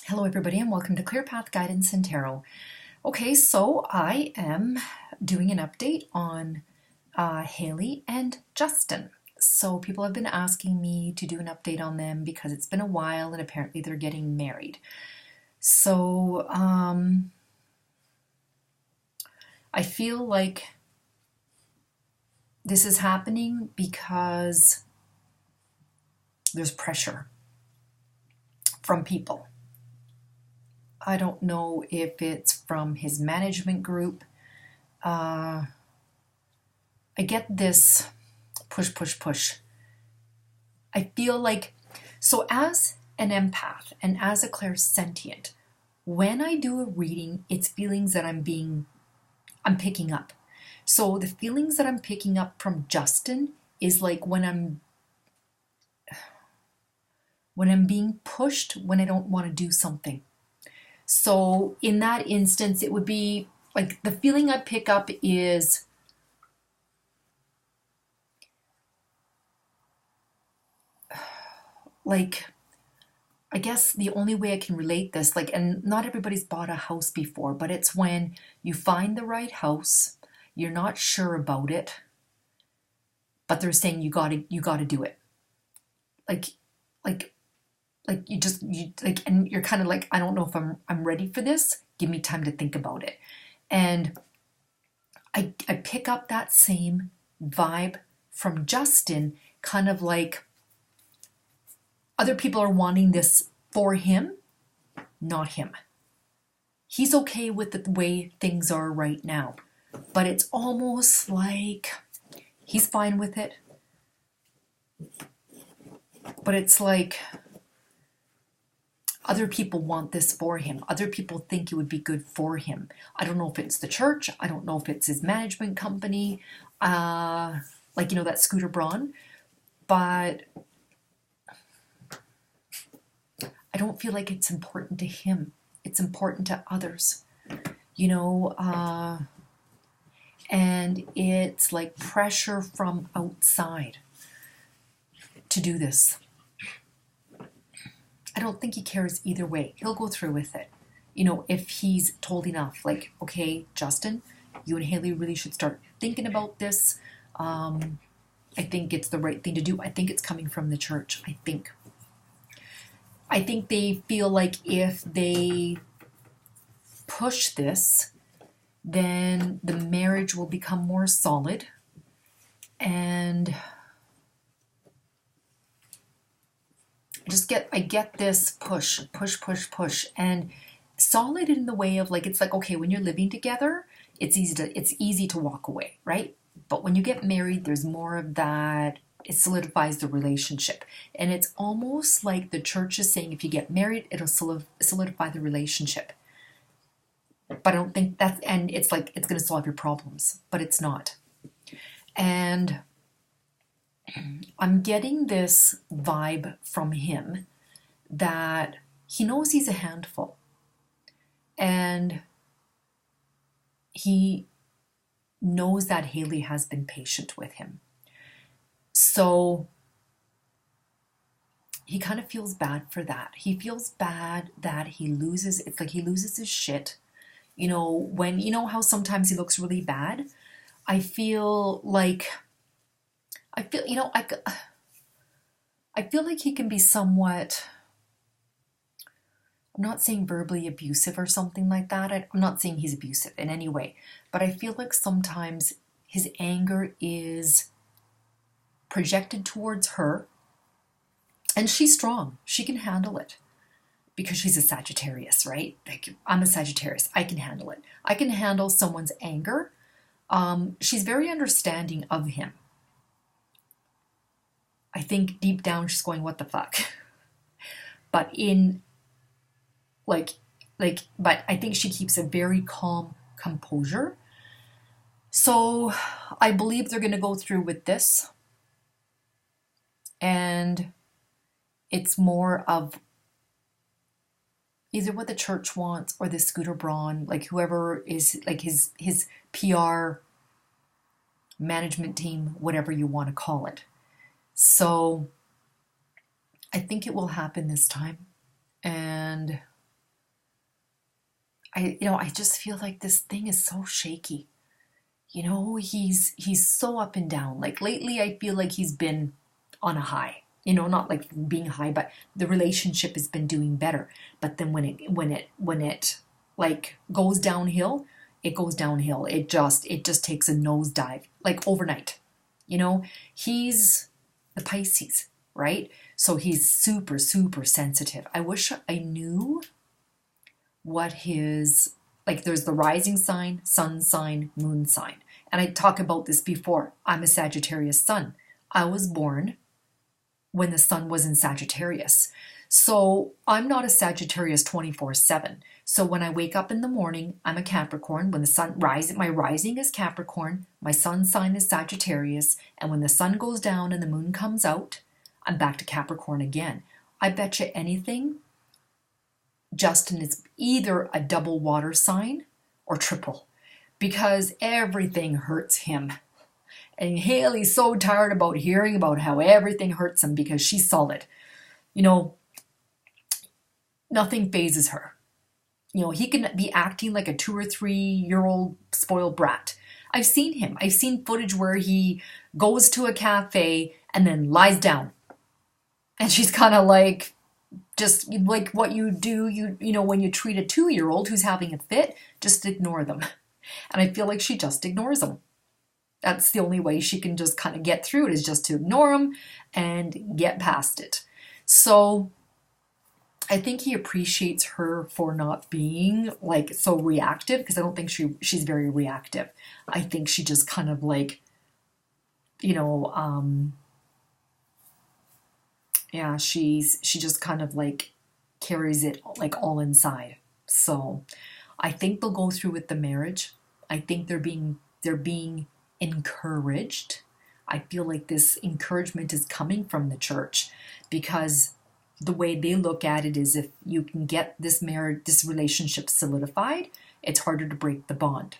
Hello, everybody, and welcome to Clear Path Guidance and Tarot. Okay, so I am doing an update on Hailey and Justin. So people have been asking me to do an update on them because it's been a while and apparently they're getting married. So I feel like this is happening because there's pressure from people. I don't know if it's from his management group. I get this push, push, push. I feel like, so as an empath and as a clairsentient, when I do a reading, it's feelings that I'm picking up. So the feelings that I'm picking up from Justin is like when I'm being pushed when I don't want to do something. So in that instance, it would be like the feeling I pick up is like, I guess the only way I can relate this, like, and not everybody's bought a house before, but it's when you find the right house, you're not sure about it, but they're saying you gotta do it. Like, like, and you're kind of like, I don't know if I'm ready for this. Give me time to think about it. And I pick up that same vibe from Justin, kind of like other people are wanting this for him, not him. He's okay with the way things are right now, but it's almost like he's fine with it. But it's like other people want this for him. Other people think it would be good for him. I don't know if it's the church. I don't know if it's his management company, that Scooter Braun. But I don't feel like it's important to him. It's important to others, and it's like pressure from outside to do this. I don't think he cares either way. He'll go through with it. If he's told enough, like, okay, Justin, you and Hailey really should start thinking about this. I think it's the right thing to do. I think it's coming from the church. I think they feel like if they push this, then the marriage will become more solid. And I get this push, push, push, push, and solid in the way of like, it's like, okay, when you're living together, it's easy to walk away, right? But when you get married, there's more of that. It solidifies the relationship. And it's almost like the church is saying, if you get married, it'll solidify the relationship. But I don't think and it's like, it's going to solve your problems, but it's not. And I'm getting this vibe from him that he knows he's a handful. And he knows that Hailey has been patient with him. So he kind of feels bad for that. He feels bad that it's like he loses his shit. When, how sometimes he looks really bad? I feel like he can be somewhat, I'm not saying verbally abusive or something like that. I'm not saying he's abusive in any way, but I feel like sometimes his anger is projected towards her, and she's strong. She can handle it because she's a Sagittarius, right? Like, I'm a Sagittarius. I can handle it. I can handle someone's anger. She's very understanding of him. I think deep down she's going, what the fuck? But but I think she keeps a very calm composure. So I believe they're going to go through with this. And it's more of either what the church wants or the Scooter Braun, like whoever is like his PR management team, whatever you want to call it. So I think it will happen this time. And I just feel like this thing is so shaky. He's so up and down. Like lately, I feel like he's been on a high. Not like being high, but the relationship has been doing better. But then when it like goes downhill, it goes downhill. It just takes a nosedive, like overnight. He's the Pisces, right? So he's super, super sensitive. I wish I knew what his, like, there's the rising sign, sun sign, moon sign. And I talked about this before. I'm a Sagittarius sun. I was born when the sun was in Sagittarius. So I'm not a Sagittarius 24/7. So when I wake up in the morning, I'm a Capricorn. When the sun rises, my rising is Capricorn, my sun sign is Sagittarius, and when the sun goes down and the moon comes out, I'm back to Capricorn again. I bet you anything, Justin is either a double water sign or triple, because everything hurts him. And Hailey's so tired about hearing about how everything hurts him because she's solid. Nothing phases her. He can be acting like a 2 or 3-year-old spoiled brat. I've seen him. I've seen footage where he goes to a cafe and then lies down. And she's kind of like, just like what you do, when you treat a 2-year-old who's having a fit, just ignore them. And I feel like she just ignores them. That's the only way she can just kind of get through it, is just to ignore them and get past it. So I think he appreciates her for not being like so reactive, because I don't think she's very reactive. I think she just kind of like, yeah, she just kind of like carries it like all inside. So I think they'll go through with the marriage. I think they're being encouraged. I feel like this encouragement is coming from the church, because the way they look at it is, if you can get this relationship solidified, it's harder to break the bond.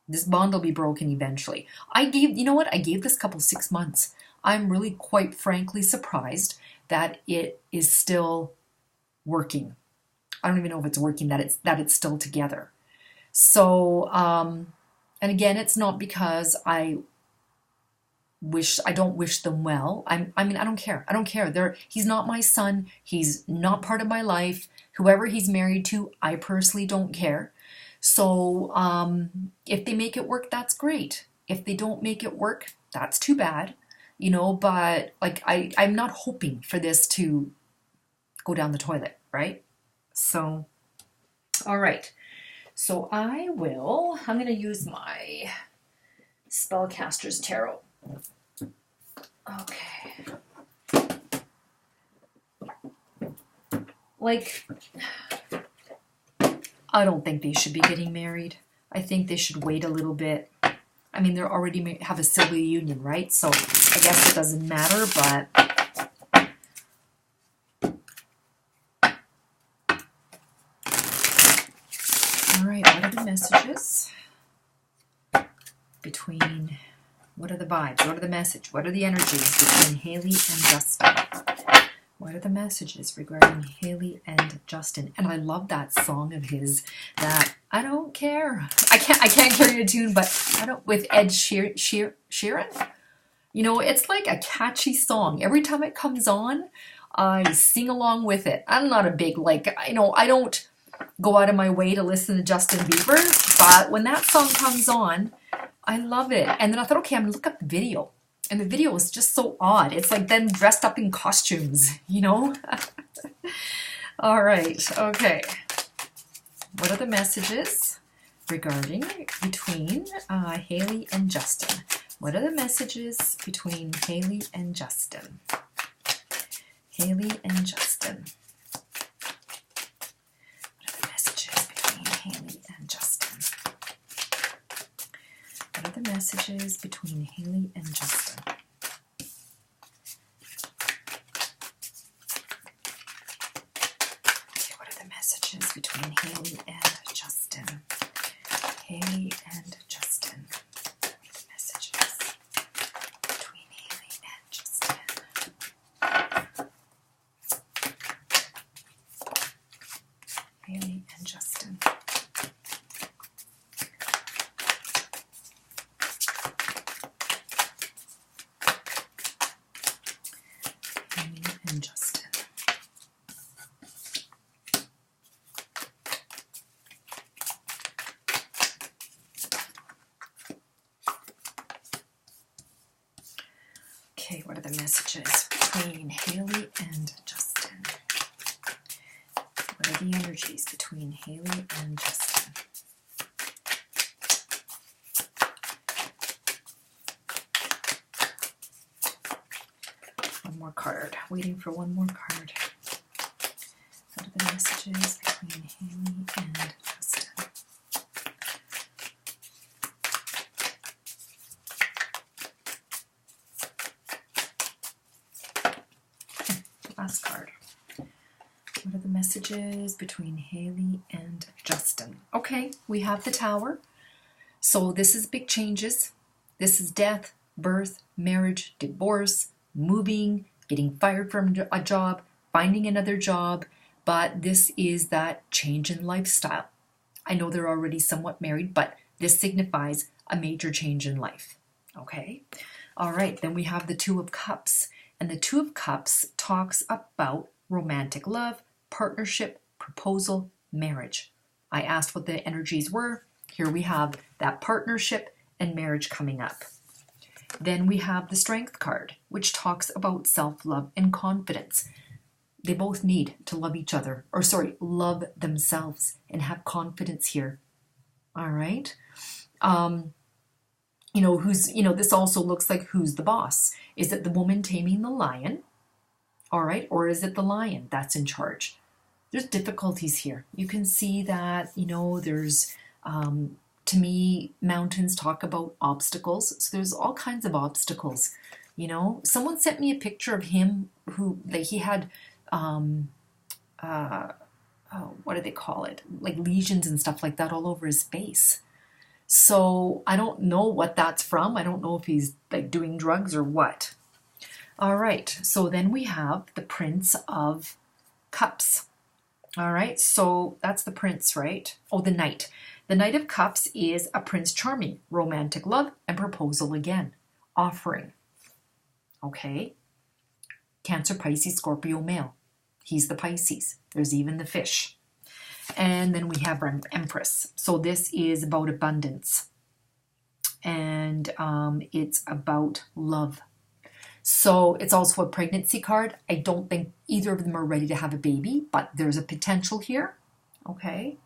This bond will be broken eventually. I gave this couple 6 months. I'm really quite frankly surprised that it is still working. I don't even know if it's working, that it's still together. So, and again, it's not because I don't wish them well. I mean, I don't care. He's not my son. He's not part of my life. Whoever he's married to, I personally don't care. So, if they make it work, that's great. If they don't make it work, that's too bad. But like, I'm not hoping for this to go down the toilet, right? So, all right. So I'm going to use my Spellcaster's Tarot. Okay. Like, I don't think they should be getting married. I think they should wait a little bit. I mean, they're already have a civil union, right? So I guess it doesn't matter, but all right, what are the messages between, what are the vibes, what are the message, what are the energies between Hailey and Justin? What are the messages regarding Hailey and Justin? And I love that song of his, that I don't care. I can't carry a tune, but with Ed Sheeran. It's like a catchy song. Every time it comes on, I sing along with it. I'm not a big, I don't go out of my way to listen to Justin Bieber, but when that song comes on, I love it. And then I thought, okay, I'm gonna look up the video. And the video is just so odd. It's like them dressed up in costumes, All right, okay. What are the messages regarding between Hailey and Justin? What are the messages between Hailey and Justin? Hailey and Justin. What are the messages between Hailey and Justin? What are the messages between Hailey and Justin? Okay, what are the messages between Hailey and Justin? Hailey and Justin. What are the messages between Hailey and Justin? Hailey and Justin. Okay, what are the messages between Hailey and Justin? What are the energies between Hailey and Justin? One more card. Waiting for one more card. What are the messages between Hailey and Justin? Last card. What are the messages between Hailey and Justin? Okay, we have the Tower. So this is big changes. This is death, birth, marriage, divorce, moving, getting fired from a job, finding another job. But this is that change in lifestyle. I know they're already somewhat married, but this signifies a major change in life. Okay? All right, then we have the Two of Cups. And the Two of Cups talks about romantic love, partnership, proposal, marriage. I asked what the energies were. Here we have that partnership and marriage coming up. Then we have the Strength card, which talks about self-love and confidence. They both need to love each other, or sorry, love themselves and have confidence here. All right. This also looks like who's the boss? Is it the woman taming the lion? All right. Or is it the lion that's in charge? There's difficulties here. You can see that, there's, to me, mountains talk about obstacles. So there's all kinds of obstacles. Someone sent me a picture of him who, he had, what do they call it? Like lesions and stuff like that all over his face. So I don't know what that's from. I don't know if he's like doing drugs or what. All right. So then we have the Prince of Cups. All right. So that's the Prince, right? Oh, the Knight. The Knight of Cups is a Prince Charming, romantic love and proposal again. Offering. Okay. Cancer, Pisces, Scorpio, male. He's the Pisces. There's even the fish. And then we have Empress. So this is about abundance. And it's about love. So it's also a pregnancy card. I don't think either of them are ready to have a baby, but there's a potential here. Okay.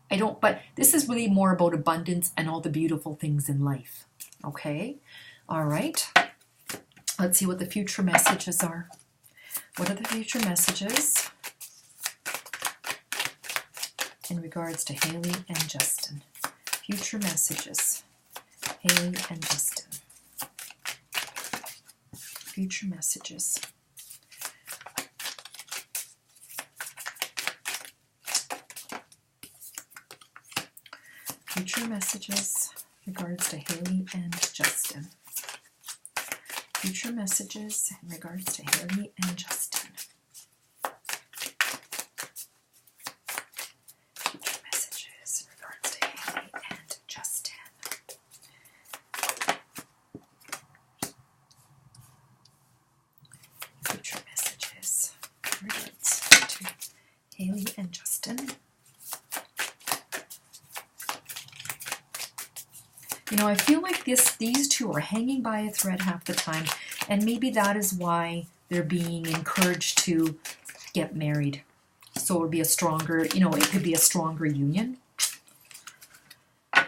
But this is really more about abundance and all the beautiful things in life. Okay. All right. Let's see what the future messages are. What are the future messages in regards to Hailey and Justin? Future messages. Hailey and Justin. Future messages. Future messages in regards to Hailey and Justin. Future messages in regards to Hailey and Justin. Future messages in regards to Hailey and Justin. Future messages in regards to Hailey and Justin. I feel like these two are hanging by a thread half the time, and maybe that is why they're being encouraged to get married. So it would be a stronger, it could be a stronger union. What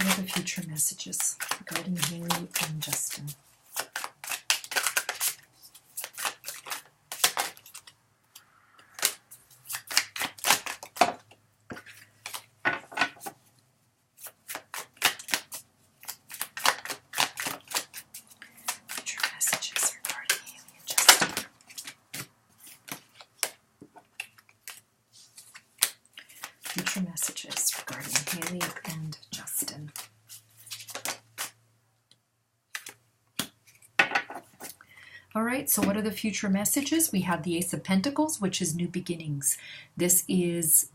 are the future messages regarding Hailey and Justin? Future messages regarding Hailey and Justin. All right, so what are the future messages? We have the Ace of Pentacles, which is new beginnings. This is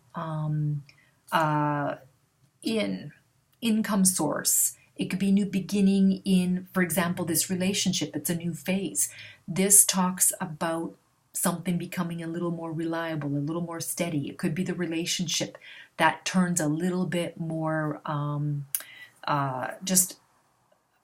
income source. It could be new beginning in, for example, this relationship. It's a new phase. This talks about something becoming a little more reliable, a little more steady. It could be the relationship that turns a little bit more just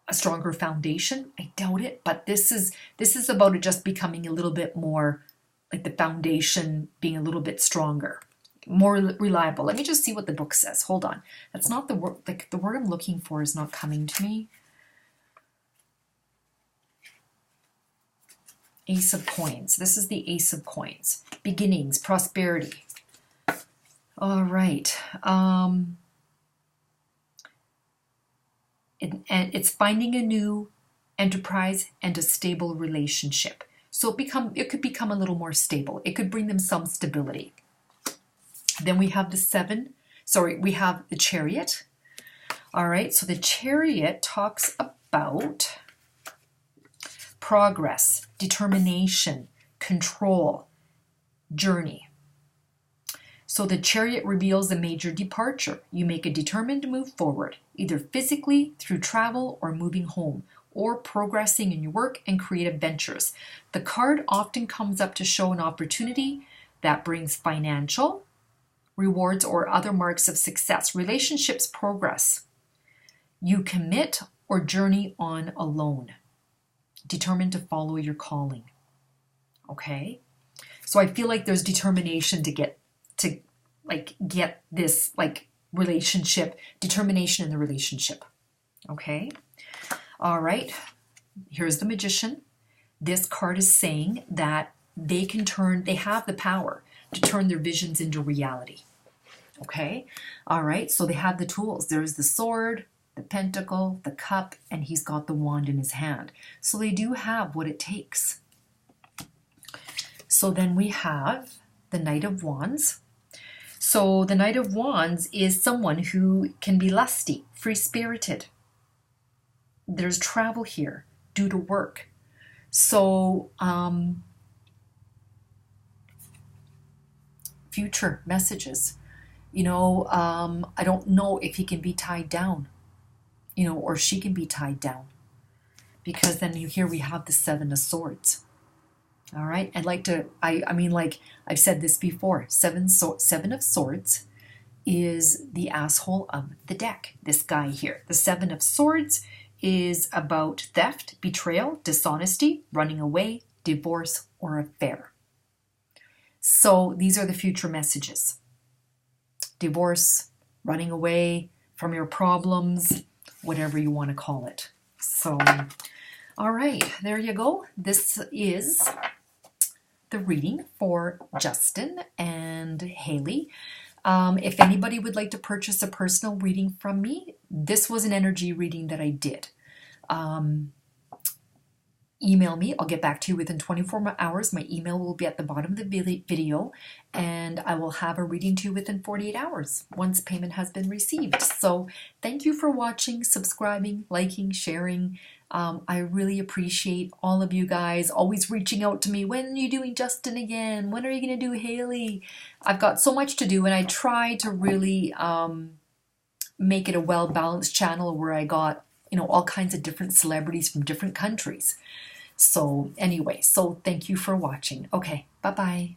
a stronger foundation. I doubt it, but this is about it just becoming a little bit more like the foundation being a little bit stronger, more reliable. Let me just see what the book says. Hold on. That's not the word, like the word I'm looking for is not coming to me. Ace of Coins. This is the Ace of Coins. Beginnings, prosperity. All right. And it's finding a new enterprise and a stable relationship. So it could become a little more stable. It could bring them some stability. Then we have we have the Chariot. All right, so the Chariot talks about progress, determination, control, journey. So the Chariot reveals a major departure. You make a determined move forward, either physically through travel or moving home, or progressing in your work and creative ventures. The card often comes up to show an opportunity that brings financial rewards or other marks of success. Relationships progress. You commit or journey on alone, determined to follow your calling. Okay? So I feel like there's determination to get this like relationship, determination in the relationship. Okay? All right. Here's the Magician. This card is saying that they have the power to turn their visions into reality. Okay? All right. So they have the tools. There's the sword, the pentacle, the cup, and he's got the wand in his hand. So they do have what it takes. So then we have the Knight of Wands. So the Knight of Wands is someone who can be lusty, free-spirited. There's travel here due to work. So future messages. I don't know if he can be tied down, or she can be tied down. Because then here we have the Seven of Swords. All right. I mean, like I've said this before, Seven of Swords is the asshole of the deck. This guy here. The Seven of Swords is about theft, betrayal, dishonesty, running away, divorce, or affair. So these are the future messages. Divorce, running away from your problems, whatever you want to call it. So, all right, there you go. This is the reading for Justin and Hailey. If anybody would like to purchase a personal reading from me, this was an energy reading that I did. Email me. I'll get back to you within 24 hours. My email will be at the bottom of the video, and I will have a reading to you within 48 hours once payment has been received. So thank you for watching, subscribing, liking, sharing. I really appreciate all of you guys always reaching out to me. When are you doing Justin again? When are you going to do Hailey? I've got so much to do, and I try to really make it a well-balanced channel where I got all kinds of different celebrities from different countries. So anyway, so thank you for watching. Okay, bye-bye.